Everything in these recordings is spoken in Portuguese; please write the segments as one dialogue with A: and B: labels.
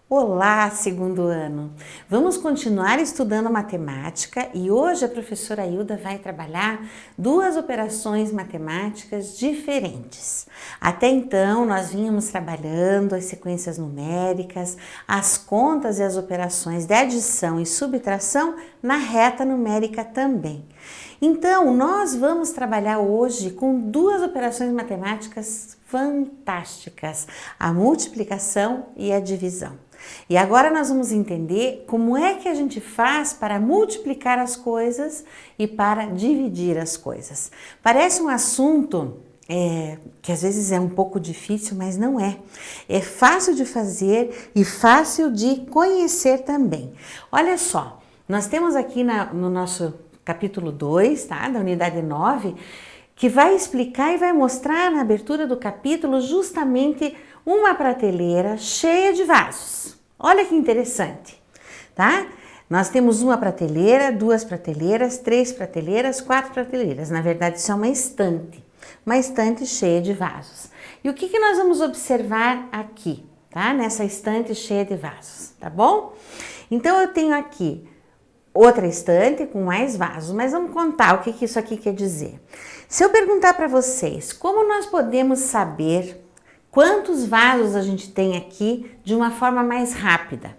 A: Olá, segundo ano! Vamos continuar estudando matemática e hoje a professora Hilda vai trabalhar duas operações matemáticas diferentes. Até então, nós vínhamos trabalhando as sequências numéricas, as contas e as operações de adição e subtração na reta numérica também. Então, nós vamos trabalhar hoje com duas operações matemáticas fantásticas, a multiplicação e a divisão. E agora nós vamos entender como é que a gente faz para multiplicar as coisas e para dividir as coisas. Parece um assunto que às vezes é um pouco difícil, mas não é. É fácil de fazer e fácil de conhecer também. Olha só, nós temos aqui no nosso capítulo 2, tá? Da unidade 9, que vai explicar e vai mostrar na abertura do capítulo justamente uma prateleira cheia de vasos. Olha que interessante, tá? Nós temos uma prateleira, duas prateleiras, três prateleiras, quatro prateleiras. Na verdade, isso é uma estante cheia de vasos. E o que nós vamos observar aqui, tá? Nessa estante cheia de vasos, tá bom? Então, eu tenho aqui outra estante com mais vasos, mas vamos contar o que isso aqui quer dizer. Se eu perguntar para vocês como nós podemos saber quantos vasos a gente tem aqui de uma forma mais rápida,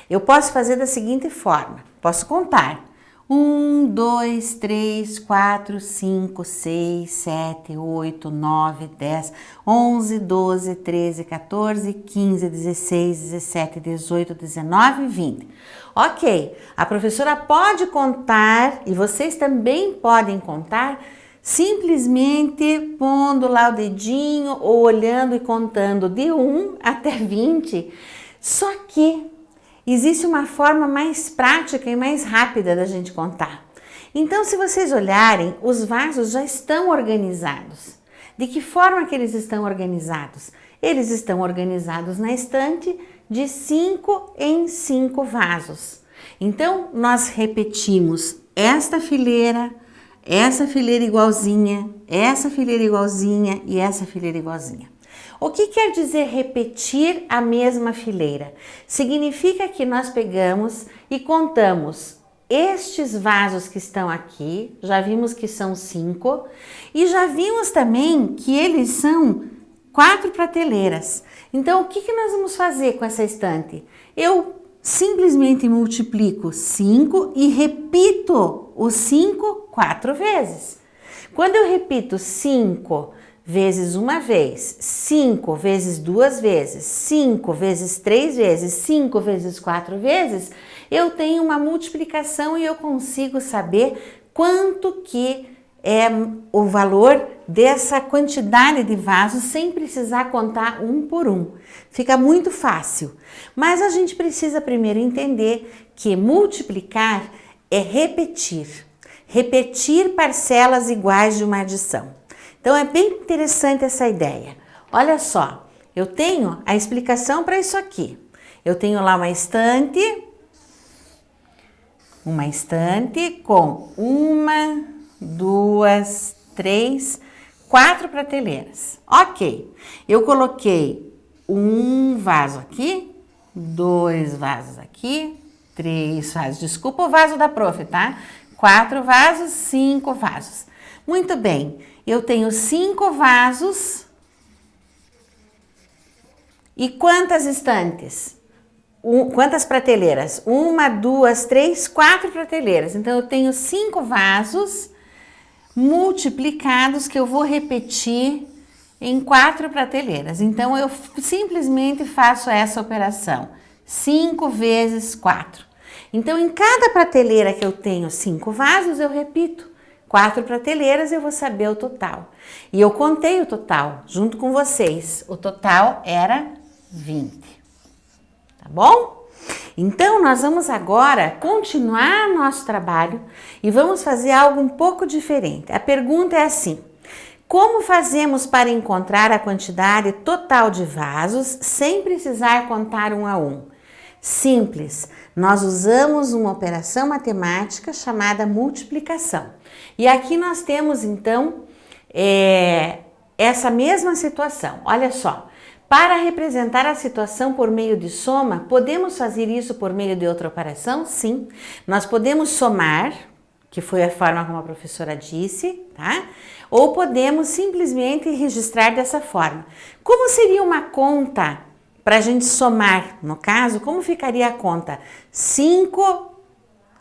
A: eu posso fazer da seguinte forma, posso contar 1, 2, 3, 4, 5, 6, 7, 8, 9, 10, 11, 12, 13, 14, 15, 16, 17, 18, 19 e 20. Ok, a professora pode contar e vocês também podem contar simplesmente pondo lá o dedinho ou olhando e contando de 1 até 20. Só que existe uma forma mais prática e mais rápida da gente contar. Então, se vocês olharem, os vasos já estão organizados. De que forma que eles estão organizados? Eles estão organizados na estante de 5 em 5 vasos. Então, nós repetimos essa fileira igualzinha, essa fileira igualzinha e essa fileira igualzinha. O que quer dizer repetir a mesma fileira? Significa que nós pegamos e contamos estes vasos que estão aqui, já vimos que são 5, e já vimos também que eles são 4 prateleiras. Então, o que nós vamos fazer com essa estante? Eu simplesmente multiplico 5 e repito o 5 4 vezes. Quando eu repito 5 vezes uma vez, 5 vezes duas vezes, 5 vezes 3 vezes, 5 vezes 4 vezes, eu tenho uma multiplicação e eu consigo saber quanto que é o valor dessa quantidade de vasos sem precisar contar um por um. Fica muito fácil. Mas a gente precisa primeiro entender que multiplicar é repetir. Repetir parcelas iguais de uma adição. Então é bem interessante essa ideia. Olha só, eu tenho a explicação para isso aqui. Eu tenho lá uma estante com 1, 2, 3, 4 prateleiras. Ok, eu coloquei um vaso aqui, 2 vasos aqui, 3 vasos, desculpa o vaso da prof, tá? 4 vasos, 5 vasos. Muito bem, eu tenho 5 vasos e quantas estantes? Quantas prateleiras? 1, 2, 3, 4 prateleiras. Então, eu tenho 5 vasos multiplicados que eu vou repetir em 4 prateleiras. Então, eu simplesmente faço essa operação. 5 vezes 4. Então, em cada prateleira que eu tenho 5 vasos, eu repito. 4 prateleiras, eu vou saber o total. E eu contei o total junto com vocês. O total era 20. Tá bom? Então, nós vamos agora continuar nosso trabalho e vamos fazer algo um pouco diferente. A pergunta é assim: como fazemos para encontrar a quantidade total de vasos sem precisar contar um a um? Simples, nós usamos uma operação matemática chamada multiplicação. E aqui nós temos, então, essa mesma situação. Olha só, Para representar a situação por meio de soma, podemos fazer isso por meio de outra operação? Sim. Nós podemos somar, que foi a forma como a professora disse, tá? Ou podemos simplesmente registrar dessa forma. Como seria uma conta para a gente somar? No caso, como ficaria a conta? 5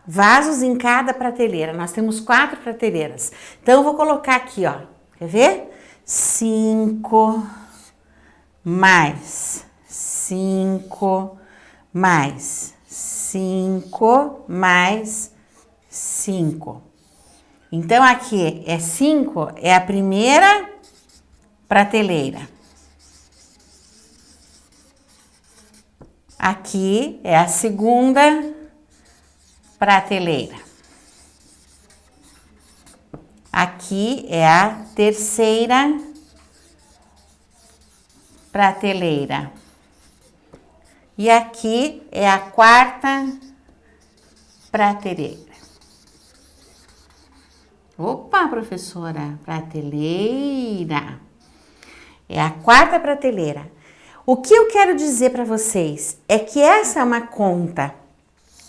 A: vasos em cada prateleira. Nós temos 4 prateleiras. Então, eu vou colocar aqui, ó. Quer ver? 5 mais 5 mais 5 mais 5. Então, aqui é 5, é a primeira prateleira. Aqui é a segunda prateleira. Aqui é a terceira prateleira. E aqui é a quarta prateleira. Opa, professora, prateleira. É a quarta prateleira. O que eu quero dizer para vocês é que essa é uma conta,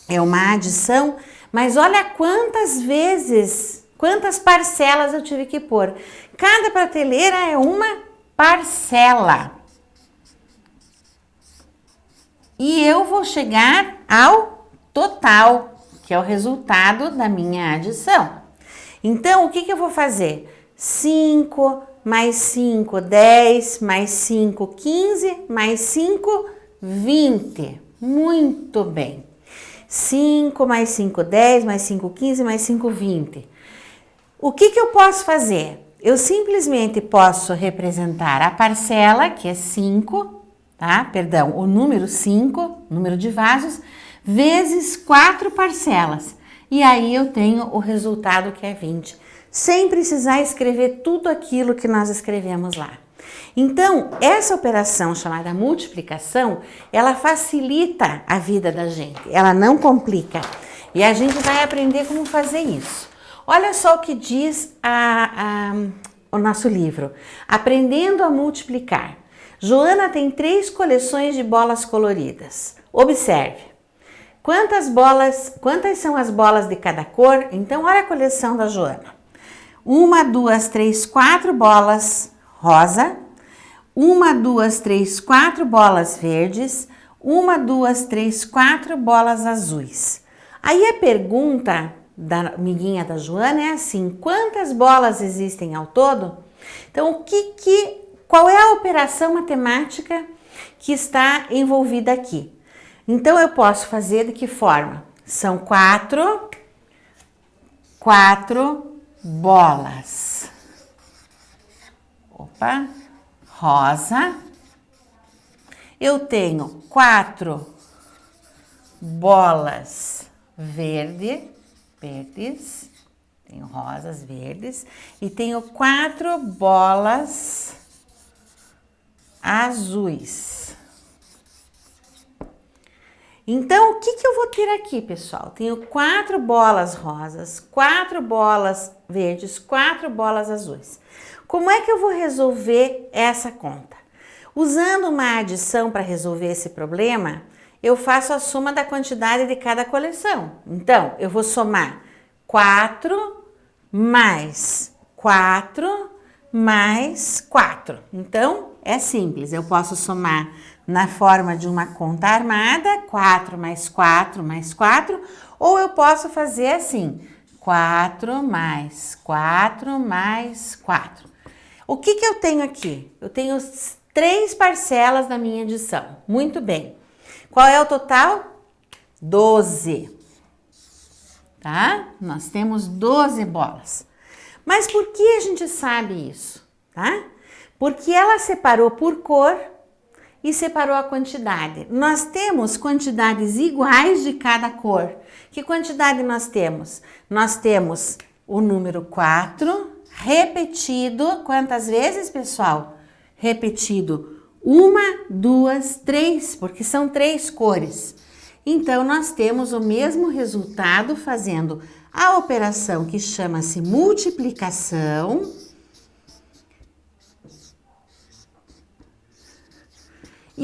A: é uma adição, mas olha quantas vezes, quantas parcelas eu tive que pôr. Cada prateleira é uma parcela. E eu vou chegar ao total, que é o resultado da minha adição. Então, o que eu vou fazer? 5 mais 5, 10, mais 5, 15, mais 5, 20. Muito bem. 5 mais 5, 10, mais 5, 15, mais 5, 20. O que eu posso fazer? Eu simplesmente posso representar a parcela, que é 5, tá? Perdão, o número 5, número de vasos, vezes 4 parcelas. E aí eu tenho o resultado que é 20, sem precisar escrever tudo aquilo que nós escrevemos lá. Então, essa operação chamada multiplicação, ela facilita a vida da gente, ela não complica. E a gente vai aprender como fazer isso. Olha só o que diz o nosso livro, Aprendendo a Multiplicar. Joana tem 3 coleções de bolas coloridas. Observe. Quantas são as bolas de cada cor? Então, olha a coleção da Joana. 1, 2, 3, 4 bolas rosa. 1, 2, 3, 4 bolas verdes. 1, 2, 3, 4 bolas azuis. Aí a pergunta da amiguinha da Joana é assim: quantas bolas existem ao todo? Então, qual é a operação matemática que está envolvida aqui? Então, eu posso fazer de que forma? São 4 bolas. Opa, rosa. Eu tenho 4 bolas verdes. Tenho rosas verdes. E tenho 4 bolas azuis. Então, o que eu vou ter aqui, pessoal? Tenho 4 bolas rosas, 4 bolas verdes, 4 bolas azuis. Como é que eu vou resolver essa conta? Usando uma adição para resolver esse problema, eu faço a soma da quantidade de cada coleção. Então, eu vou somar 4 mais 4 mais 4. Então, é simples, eu posso somar na forma de uma conta armada, 4 mais 4 mais 4, ou eu posso fazer assim, 4 mais 4 mais 4. O que eu tenho aqui? Eu tenho 3 parcelas da minha adição. Muito bem. Qual é o total? 12. Tá? Nós temos 12 bolas. Mas por que a gente sabe isso? Tá? Porque ela separou por cor e separou a quantidade. Nós temos quantidades iguais de cada cor. Que quantidade nós temos? Nós temos o número 4 repetido, quantas vezes, pessoal? Repetido 1, 2, 3, porque são 3 cores. Então, nós temos o mesmo resultado fazendo a operação que chama-se multiplicação.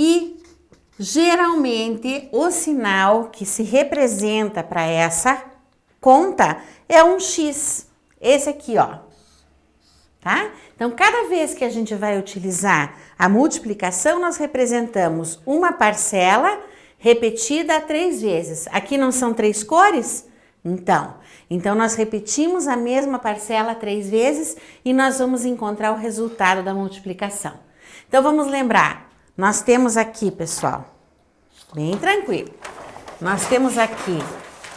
A: E geralmente o sinal que se representa para essa conta é um X, esse aqui, ó, tá? Então, cada vez que a gente vai utilizar a multiplicação, nós representamos uma parcela repetida 3 vezes. Aqui não são 3 cores? Então nós repetimos a mesma parcela 3 vezes e nós vamos encontrar o resultado da multiplicação. Então, vamos lembrar, nós temos aqui, pessoal, bem tranquilo, nós temos aqui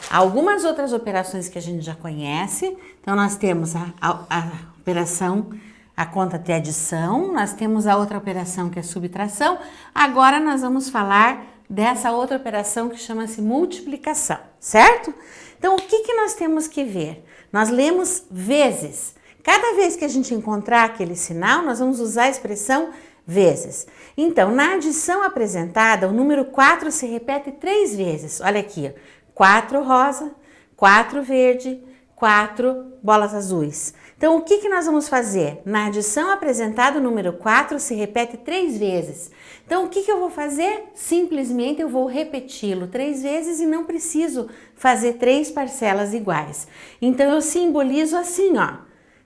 A: algumas outras operações que a gente já conhece. Então, nós temos a operação, a conta de adição, nós temos a outra operação que é subtração. Agora, nós vamos falar dessa outra operação que chama-se multiplicação, certo? Então, o que nós temos que ver? Nós lemos vezes. Cada vez que a gente encontrar aquele sinal, nós vamos usar a expressão vezes. Então, na adição apresentada, o número 4 se repete 3 vezes. Olha aqui, 4 rosa, 4 verde, 4 bolas azuis. Então, o que nós vamos fazer? Na adição apresentada, o número 4 se repete 3 vezes. Então, o que eu vou fazer? Simplesmente eu vou repeti-lo 3 vezes e não preciso fazer 3 parcelas iguais. Então, eu simbolizo assim, ó,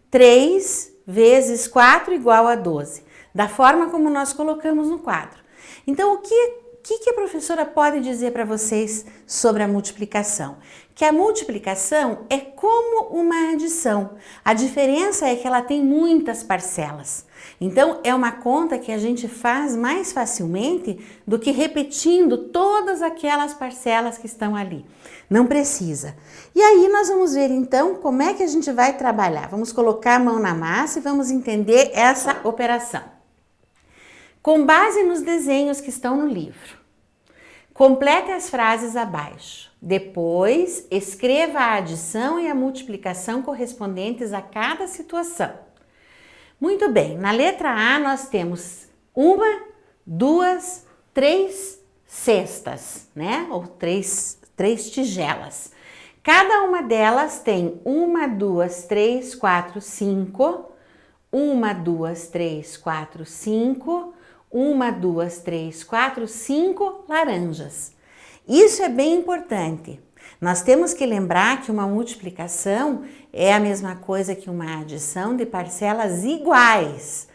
A: 3 vezes 4 igual a 12, da forma como nós colocamos no quadro. Então, o que a professora pode dizer para vocês sobre a multiplicação? Que a multiplicação é como uma adição. A diferença é que ela tem muitas parcelas. Então, é uma conta que a gente faz mais facilmente do que repetindo todas aquelas parcelas que estão ali. Não precisa. E aí, nós vamos ver, então, como é que a gente vai trabalhar. Vamos colocar a mão na massa e vamos entender essa operação. Com base nos desenhos que estão no livro, complete as frases abaixo. Depois, escreva a adição e a multiplicação correspondentes a cada situação. Muito bem, na letra A nós temos 1, 2, 3 cestas, né? Ou três tigelas. Cada uma delas tem 1, 2, 3, 4, 5. 1, 2, 3, 4, 5. 1, 2, 3, 4, 5 laranjas. Isso é bem importante. Nós temos que lembrar que uma multiplicação é a mesma coisa que uma adição de parcelas iguais.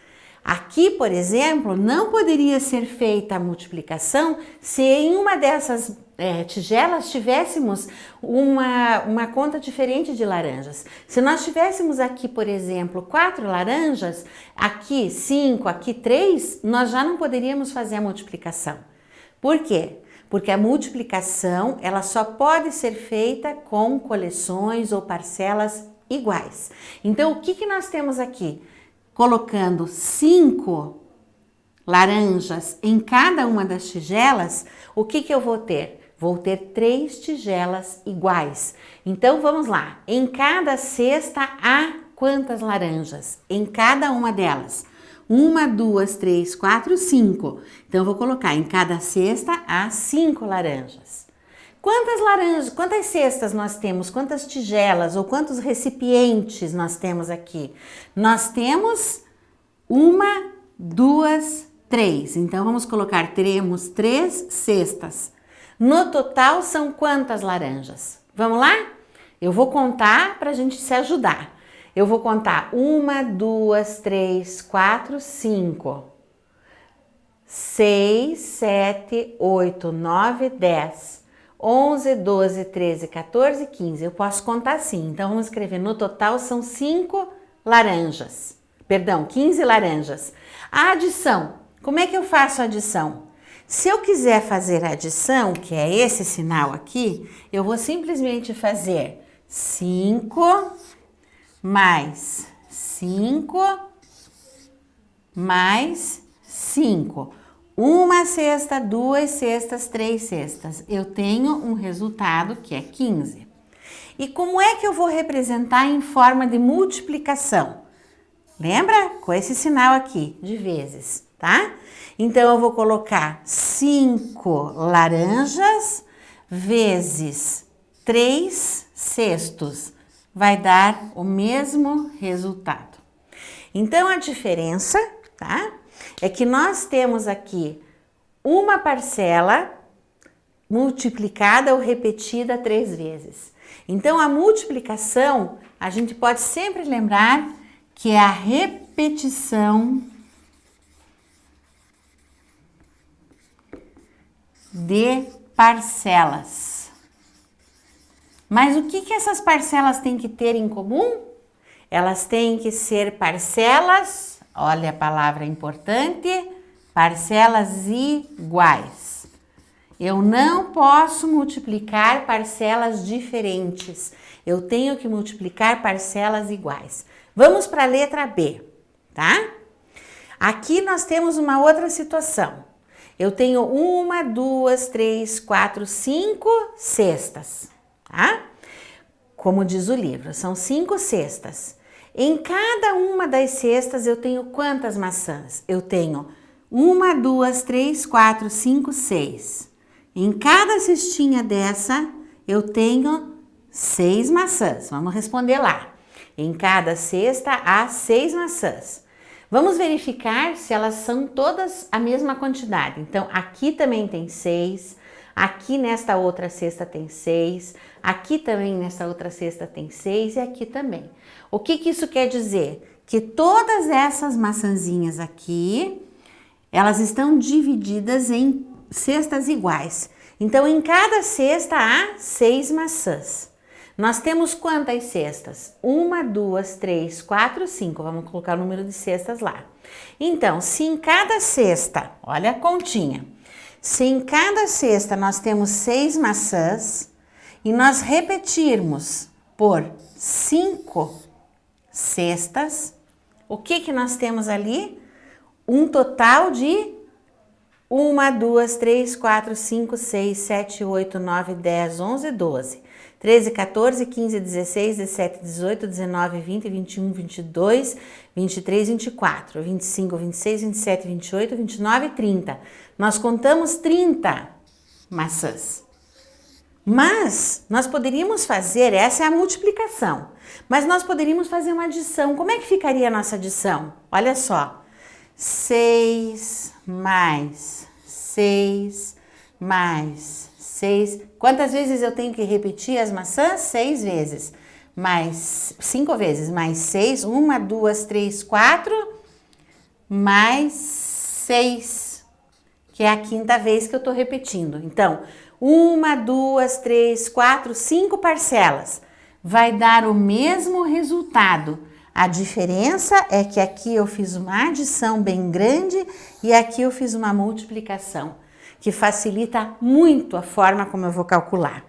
A: Aqui, por exemplo, não poderia ser feita a multiplicação se em uma dessas tigelas tivéssemos uma conta diferente de laranjas. Se nós tivéssemos aqui, por exemplo, 4 laranjas, aqui 5, aqui 3, nós já não poderíamos fazer a multiplicação. Por quê? Porque a multiplicação ela só pode ser feita com coleções ou parcelas iguais. Então, o que nós temos aqui? Colocando 5 laranjas em cada uma das tigelas, o que eu vou ter? Vou ter 3 tigelas iguais. Então, vamos lá. Em cada cesta há quantas laranjas? Em cada uma delas. 1, 2, 3, 4, 5. Então, eu vou colocar em cada cesta há 5 laranjas. Quantas laranjas, quantas cestas nós temos? Quantas tigelas ou quantos recipientes nós temos aqui? Nós temos 1, 2, 3. Então, vamos colocar, teremos 3 cestas. No total, são quantas laranjas? Vamos lá? Eu vou contar para a gente se ajudar. Eu vou contar 1, 2, 3, 4, 5, 6, 7, 8, 9, 10, 11, 12, 13, 14, 15. Eu posso contar assim. Então, vamos escrever. No total, são 5 laranjas. Perdão, 15 laranjas. A adição. Como é que eu faço a adição? Se eu quiser fazer a adição, que é esse sinal aqui, eu vou simplesmente fazer 5 mais 5 mais 5. 1 cesta, 2 cestas, 3 cestas. Eu tenho um resultado que é 15. E como é que eu vou representar em forma de multiplicação? Lembra? Com esse sinal aqui, de vezes, tá? Então, eu vou colocar 5 laranjas vezes 3 cestos. Vai dar o mesmo resultado. Então, a diferença, tá? É que nós temos aqui uma parcela multiplicada ou repetida 3 vezes. Então, a multiplicação, a gente pode sempre lembrar que é a repetição de parcelas. Mas o que essas parcelas têm que ter em comum? Elas têm que ser parcelas, olha a palavra importante, parcelas iguais. Eu não posso multiplicar parcelas diferentes. Eu tenho que multiplicar parcelas iguais. Vamos para a letra B, tá? Aqui nós temos uma outra situação. Eu tenho 1, 2, 3, 4, 5 cestas, tá? Como diz o livro, são 5 cestas. Em cada uma das cestas eu tenho quantas maçãs? Eu tenho 1, 2, 3, 4, 5, 6. Em cada cestinha dessa, eu tenho 6 maçãs. Vamos responder lá. Em cada cesta, há 6 maçãs. Vamos verificar se elas são todas a mesma quantidade. Então, aqui também tem 6. Aqui nesta outra cesta tem 6. Aqui também nessa outra cesta tem 6 e aqui também. O que isso quer dizer? Que todas essas maçãzinhas aqui, elas estão divididas em cestas iguais. Então, em cada cesta há 6 maçãs. Nós temos quantas cestas? 1, 2, 3, 4, 5. Vamos colocar o número de cestas lá. Então, se em cada cesta, olha a continha, se em cada cesta nós temos 6 maçãs e nós repetirmos por 5 cestas, o que nós temos ali? Um total de 1, 2, 3, 4, 5, 6, 7, 8, 9, 10, 11, 12, 13, 14, 15, 16, 17, 18, 19, 20, 21, 22, 23, 24, 25, 26, 27, 28, 29 e 30. Nós contamos 30 maçãs. Mas nós poderíamos fazer, essa é a multiplicação, mas nós poderíamos fazer uma adição. Como é que ficaria a nossa adição? Olha só. 6 mais 6 mais 6. Quantas vezes eu tenho que repetir as maçãs? 6 vezes. Mais 5 vezes. Mais 6. 1, 2, 3, 4. Mais 6. Que é a quinta vez que eu tô repetindo. Então, 1, 2, 3, 4, 5 parcelas. Vai dar o mesmo resultado. A diferença é que aqui eu fiz uma adição bem grande e aqui eu fiz uma multiplicação, que facilita muito a forma como eu vou calcular.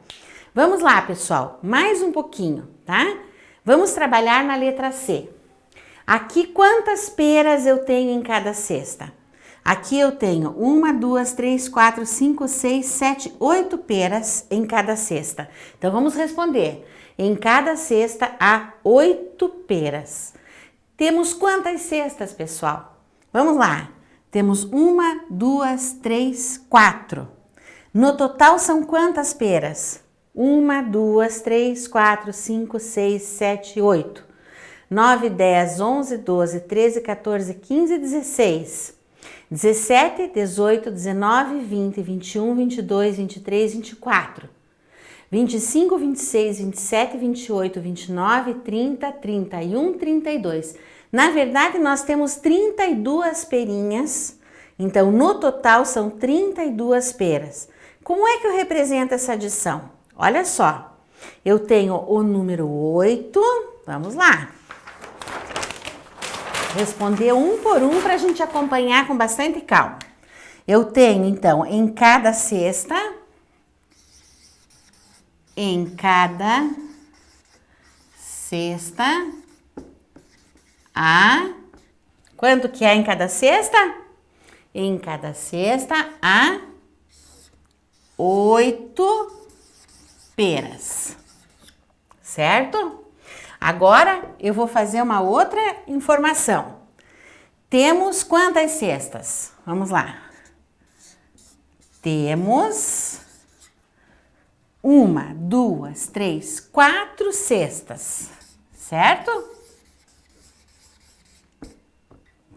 A: Vamos lá, pessoal, mais um pouquinho, tá? Vamos trabalhar na letra C. Aqui, quantas peras eu tenho em cada cesta? Aqui eu tenho 1, 2, 3, 4, 5, 6, 7, 8 peras em cada cesta. Então, vamos responder. Em cada cesta há 8 peras. Temos quantas cestas, pessoal? Vamos lá. Temos 1, 2, 3, 4. No total são quantas peras? 1, 2, 3, 4, 5, 6, 7, 8. 9, 10, 11, 12, 13, 14, 15, 16. 17, 18, 19, 20, 21, 22, 23, 24. 25, 26, 27, 28, 29, 30, 31, 32. Na verdade, nós temos 32 perinhas, então no total são 32 peras. Como é que eu represento essa adição? Olha só, eu tenho o número 8, vamos lá. Responder um por um para a gente acompanhar com bastante calma. Eu tenho, então, em cada cesta, quanto que é em cada cesta? Em cada cesta há 8 peras, certo? Agora eu vou fazer uma outra informação. Temos quantas cestas? Vamos lá. Temos 1, 2, 3, 4 cestas, certo?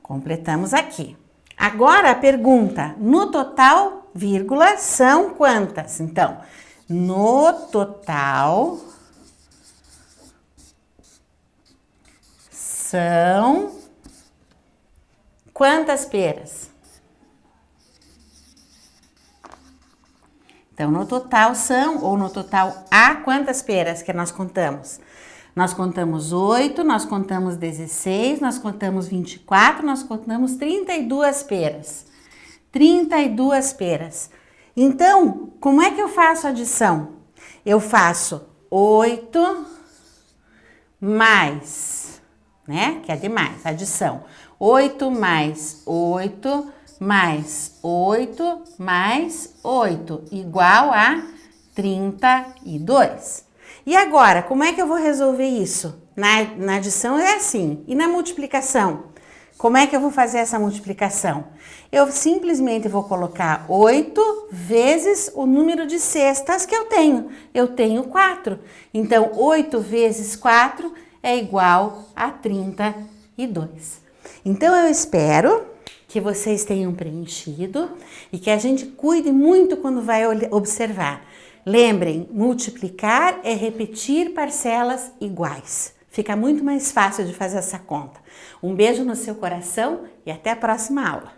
A: Completamos aqui. Agora a pergunta, no total, vírgula, são quantas? Então, no total são quantas peras? Então, no total são, ou no total há quantas peras que nós contamos? Nós contamos 8, nós contamos 16, nós contamos 24, nós contamos 32 peras. 32 peras. Então, como é que eu faço a adição? Eu faço 8 mais, né? Que é demais, adição. 8 mais 8 mais 8 mais 8, igual a 32. E agora, como é que eu vou resolver isso? Na adição é assim. E na multiplicação? Como é que eu vou fazer essa multiplicação? Eu simplesmente vou colocar 8 vezes o número de cestas que eu tenho. Eu tenho 4. Então, 8 vezes 4 é igual a 32. Então, eu espero que vocês tenham preenchido e que a gente cuide muito quando vai observar. Lembrem, multiplicar é repetir parcelas iguais. Fica muito mais fácil de fazer essa conta. Um beijo no seu coração e até a próxima aula.